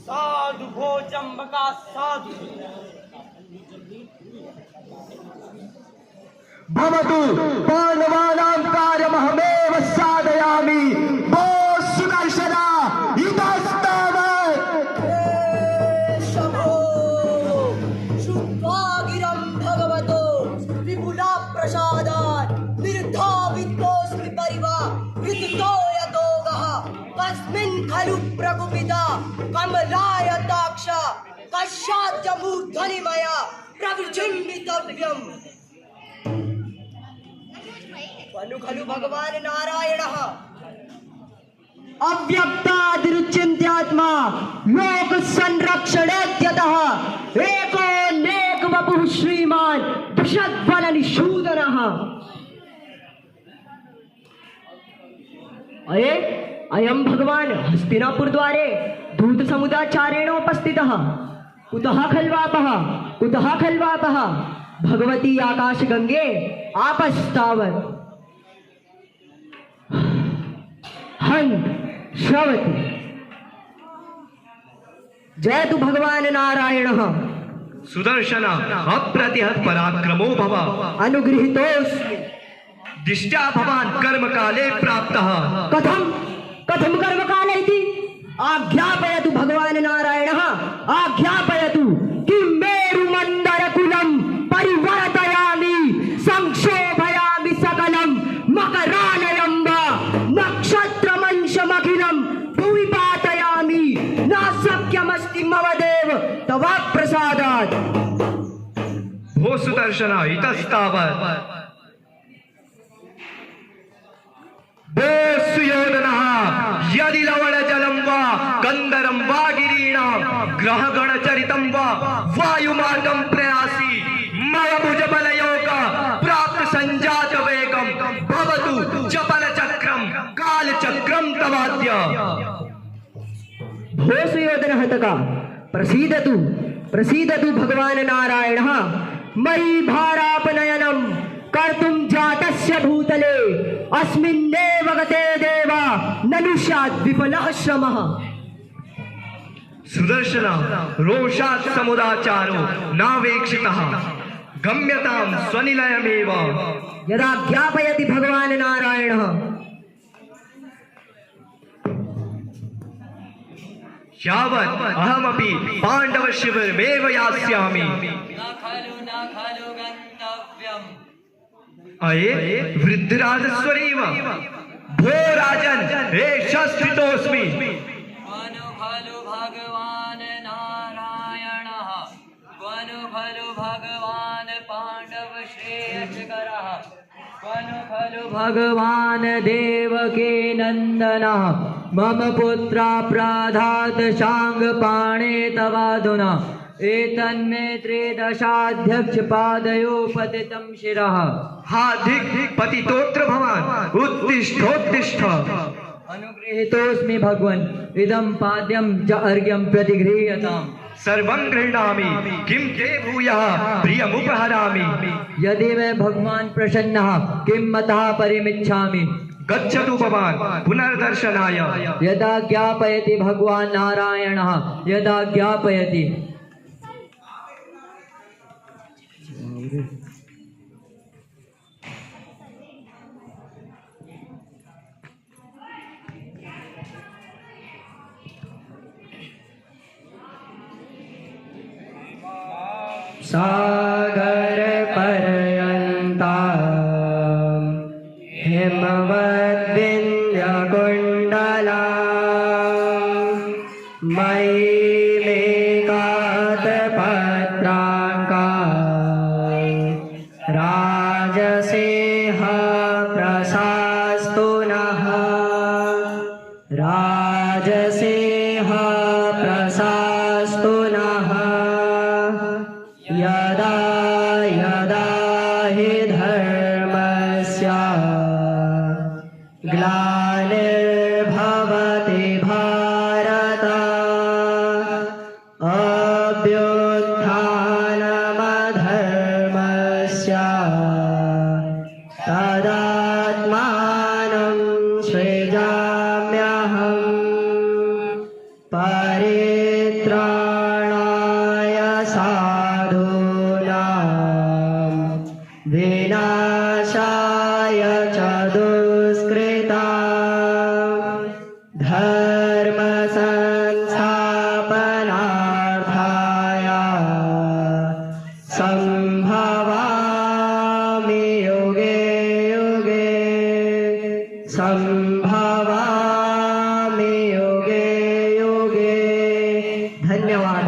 साधु भो जम्बका साधु भवतु पाण्डवानां कार्यमहमेव साधयामि भो सुदर्शना इतस्तावत् शभो श्रुत्वा गिरं भगवतो विपुला प्रसादात् निर्धावितोऽस्मि परिवारितो यतोगः कस्मिन् खलु प्रकुपिता कमलायताक्ष कस्याच्च मूर्धनि मया प्रविजृम्भितव्यम् खलु खलु भगवान् नारायणः अव्यक्तादिरुच्यन्त्यात्मा लोक संरक्षणेत्यतः एकोऽनेक वपुः श्रीमान् विशद्बल निषूदनः अये अयं भगवान् हस्तिनापुर द्वारे दूत समुदाचारेण उपस्थितः कुतः खल्वापः कुतः खल्वापः भगवती आकाशगंगे आपस्तावत् हंत श्रवति जय तु भगवान् नारायणः सुदर्शन अप्रतिहत पराक्रमो भव अनुगृहीतोऽस्मि दिष्ट्या भवान् कर्मकाले प्राप्तः कथं कथं कर्मकाल इति आज्ञापयतु भगवान् नारायणः आज्ञापयतु किं मेरुमन्दरकुलं परिवर्तयामि संक्षोभयामि सकलं मकरालयं वा नक्षत्रमंशमखिलं भुवि पातयामि न शक्यमस्ति मम देव तव प्रसादात् भो सुदर्शन इतस्तावत् भो सुयोधनः यदि लवणजलं वा कन्दरं वा गिरीणां ग्रहगणचरितं वा वायुमार्गं प्रयासि मम भुजबलयोग प्राप्त संजात वेगं भवतु चपलचक्रं कालचक्रं तवाद्य भो सुयोधनः तका प्रसीदतु प्रसीदतु भगवान् नारायणः मयि भारापनयनं कर्तुं जातस्य भूतले अस्मिन्नेव गते देवा ननु स्यात् विफलः श्रमः सुदर्शन रोषात् समुदाचारो नावेक्षितः गम्यतां स्वनिलयमेव यदा ज्ञापयति भगवान् नारायणः यावत् अहमपि पाण्डव शिबिरमेव यास्यामि न खलु गन्तव्यम् अये वृद्धराजस्वरेव भो राजन् एष स्थितोऽस्मि क्वनु खलु भगवान् नारायणः क्वनु खलु भगवान् पाण्डवश्रेयस्करः क्वनु खलु भगवान् देवकी नन्दनः मम पुत्रा प्राधात् शाङ्गपाणे तवाधुना एतन्मे त्रिदशाध्यक्ष पादयो पतितं शिरः हा धिक् पतितोऽत्र भवान् उत्तिष्ठोत्तिष्ठ अनुगृहीतोऽस्मि भगवन् इदं पाद्यं च अर्घ्यं प्रतिगृह्यताम् सर्वं गृह्णामि किं ते भूयः प्रियमुपहरामि यदि मे भगवान् प्रसन्नः किं मतः परिमिच्छामि गच्छतु भवान् पुनर्दर्शनाय यदा ज्ञापयति भगवान् नारायणः यदा ज्ञापयति सागर पर्यन्तां हिमवद्विन्द्यकुण्डल प्रशस्तो नः राजसेह प्रशस्तो नः यदा यदा हि धर्मस्य ग्लानिर्भवति भारत अभ्युत्थानमधर्मस्य तदात्मानं सृजाम्यहम् परित्राणाय साधूनां विनाशाय च दुष्कृतां धर्म संस्थापनार्थाय संभवामि युगे युगे संभवामि युगे युगे। धन्यवाद।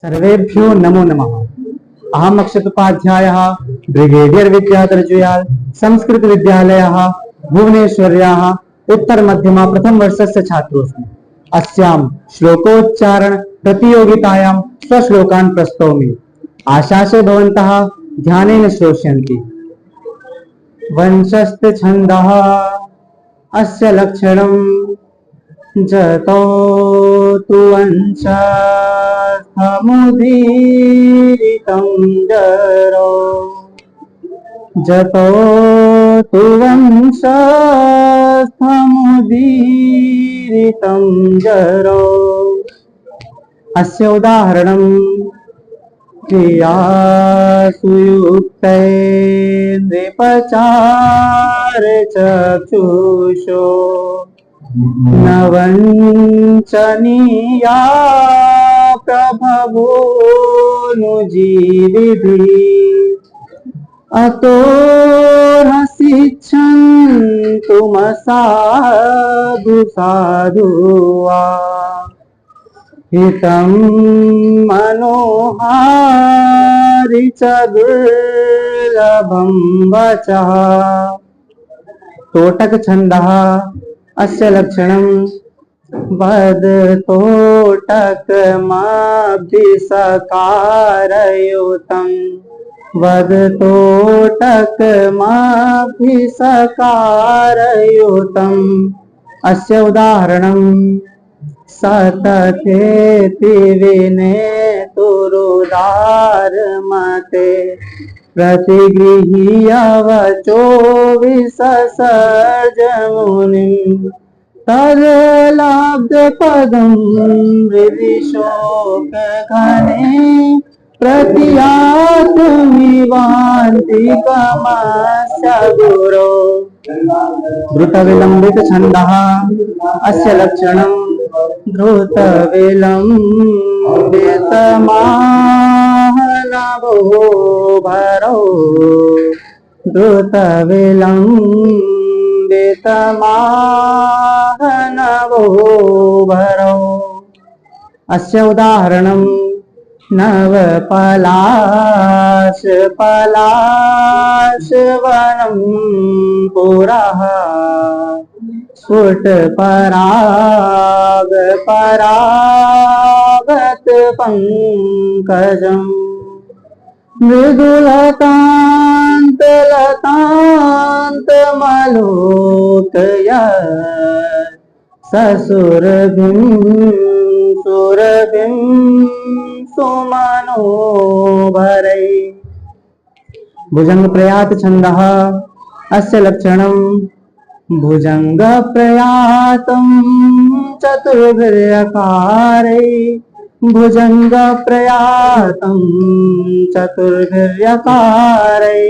सर्वेभ्यो नमो नमः। अहम अक्षत उपाध्यायः ब्रिगेडियर विद्याधर जुयाल संस्कृत विद्यालयः भुवनेश्वर्याः उत्तर मध्यमा प्रथम वर्षस्य छात्रोऽस्मि। अस्यां श्लोकोच्चारण प्रतियोगितायां स्वश्लोकान् प्रस्तौमि। आशासे भवन्तः ध्यानेन श्रोष्यन्ति। वंशस्थ छन्दः अस्य लक्षणं जतो तु वंशस्थमुदीरितं जरो जतो तु वंशस्थमुदीरितं जरो। अस्य उदाहरणं क्रियासु युक्ते नृपचार चक्षुषो न वञ्चनीया प्रभवो नु जीविभिः अतो हसिच्छन्तुमसाधु साधुवा हितं मनोहारि च दुर्लभं वचः। तोटक छन्दः अस्य लक्षणं वद तोटकमभिसकारयुतं वद तोटकमभिसकारयुतम्। अस्य उदाहरणं सतथेति विनेतुरुदारमते प्रतिगृह्य वचो विससर्ज मुनिं तदलब्धपदं हृदि शोकघने प्रतियातुमिवान्तिकमस्य गुरो। द्रुतविलम्बित छन्दः अस्य लक्षणं द्रुतविलम्बितमाहनभो भरो द्रुतविलम्बितमाहनभो भरो। अस्य उदाहरणं नवपलाश पलाशवनं पुरः स्फुट पराग परागत पंकजम् मृदुलतान्तलतान्तमलोकयत् ससुरभिं सुरभिं सुमनोभरै। भुजंग प्रयात छन्दः अस्य लक्षणं भुजंग प्रयातं चतुर्भिर्यकारै भुजंग प्रयातं चतुर्भिर्यकारै।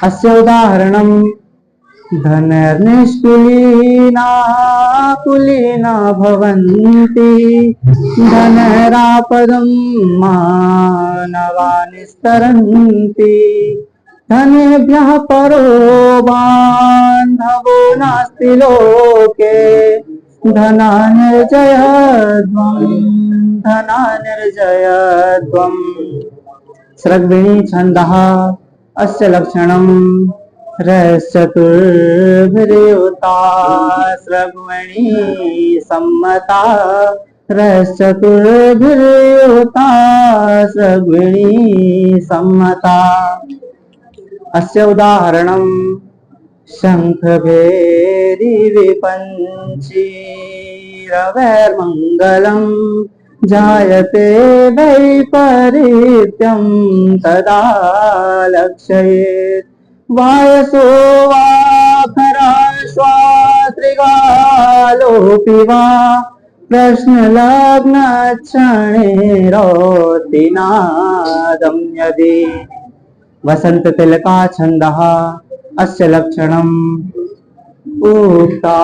अस्य उदाहरणं धनर्निष्कुलीना कुलीना भवन्ति धनरापदं मानवा निस्तरन्ति धनेभ्यः परो बान्धवो नास्ति लोके धनानिर्जयध्वम्। स्रग्विणी छन्दः अस्य लक्षणं रश्चतुर्भृयुता स्रग्मणी सम्मता रश्चतुर्भृयुता स्रग्मणी सम्मता। अस्य उदाहरणं शङ्खभेरी विपञ्ची रवैर्मङ्गलं जायते वैपरीत्यं तदा लक्षयेत्। वायसो वा खराश्वा त्रिगालोऽपि वा प्रश्नलग्नक्षणे रोति नादं यदि। वसन्ततिलका छन्दः अस्य लक्षणम् उक्ता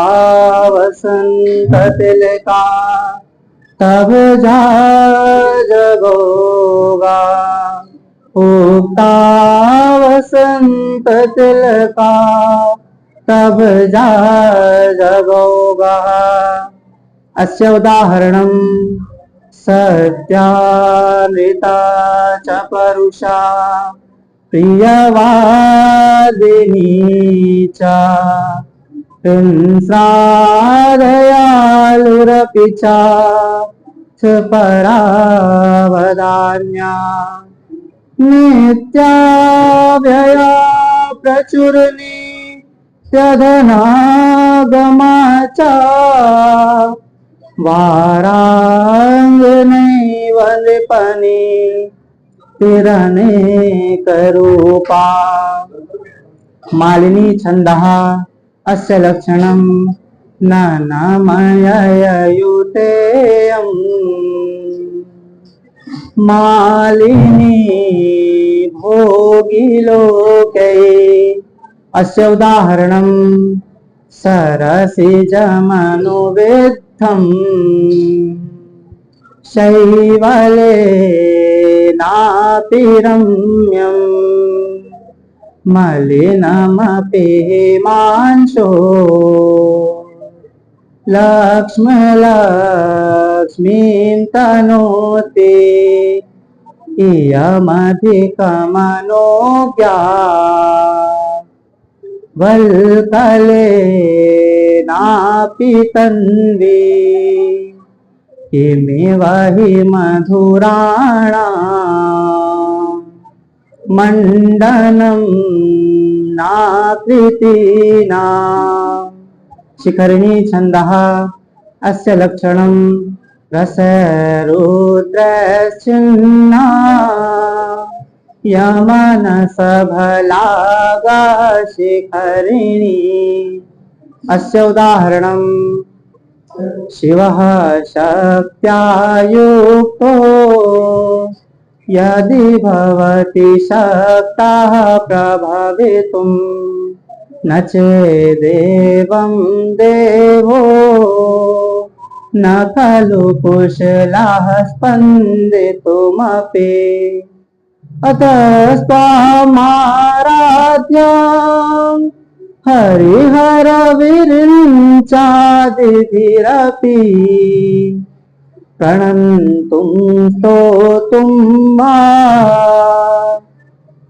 वसन्ततिलका तब जगोगा। उक्ता वसन्ततिलका तब जगोगा। अस्य उदाहरणं सत्यानृता च परुषा प्रियवादिनी च हिंस्रादयालुरपि च परावदान्या नित्याव्यया प्रचुरनित्यधनागमा च वाराङ्गनैव नृपणी तिरनेकरूपा। मालिनी छन्दः अस्य लक्षणं ननमययुतेयम् मालिनी भोगिलोके। अस्य उदाहरणं सरसिजमनुविद्धम् शैवलेनापि रम्यम् मलिनमपि हिमांशो लक्ष्मीं तनोति इयमधिकमनोज्ञा वल्कलेनापि तन्वी किमिव हि मधुराणां मण्डनं नाकृतीनां। शिखरिणी छन्दः अस्य लक्षणं रसरुद्रश्चिन्ना यमनसभलागा शिखरिणी। अस्य उदाहरणं शिवः शक्त्या युक्तो यदि भवति शक्तः प्रभवितुं न चेदेवं देवो न खलु कुशलः स्पन्दितुमपि। अतस्त्वामाराध्यं हरिहरविरिञ्चादिभिरपि प्रणन्तुं स्तोतुं वा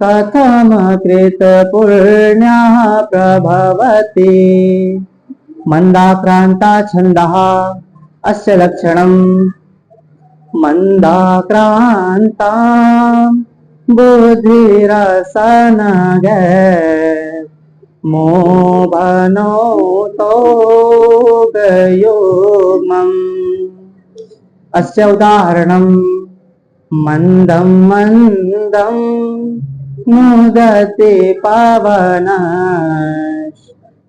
कथमकृतपुण्यः प्रभवति। मन्दाक्रान्ता छन्दः अस्य लक्षणं मन्दाक्रान्ता बुद्धिरसनगे मोभनोतो गयोग्मम्। अस्य उदाहरणं मन्दं मन्दं मुदति पवन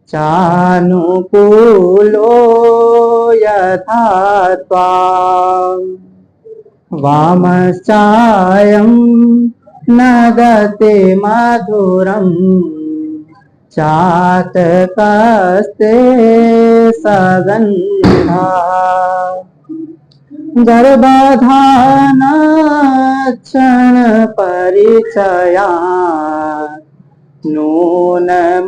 चानुकूलो यथा त्वाम् वामश्चायं नदते मधुरं चातकस्ते सगन्धा। गर्भधानक्षण परिचया नूनमाबद्धमाला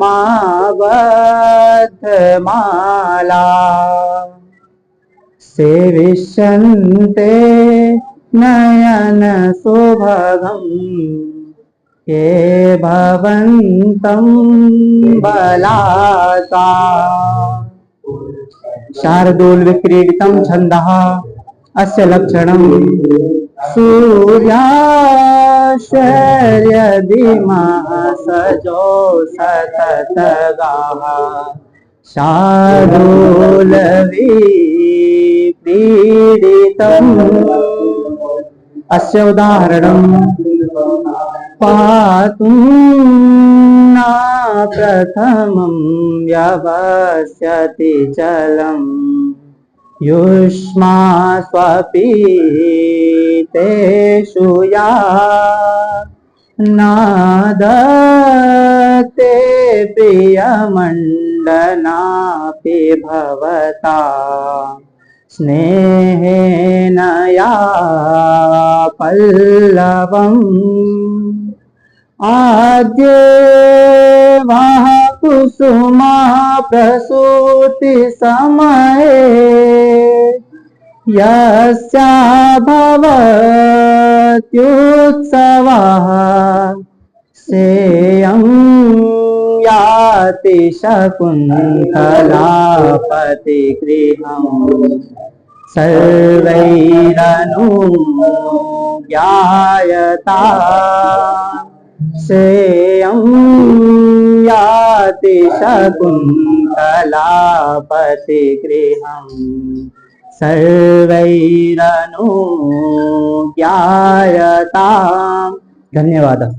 सेविष्यन्ते नयन सुभगम् ये भवन्तं बलासा। शार्दूल विक्रीडितं छन्दः अस्य लक्षणं सूर्याश्चर्यधीमः सजो सततगाः। शार्दूल विक्रीडितम् अस्य उदाहरणं पातुं न प्रथमं व्यवस्यति जलम् युष्मा स्वपीतेषु या नादते प्रियमण्डनापि भवता स्नेहेन या पल्लवम् आद्येवः कुसुमा प्रसूति समये यस्या भवत्युत्सवः सेयं याति शकुन्तलापतिगृहम् सर्वैरनुज्ञायता सेयं याति शकुन्तलापतिगृहम् सर्वैरनुज्ञायता। धन्यवादः।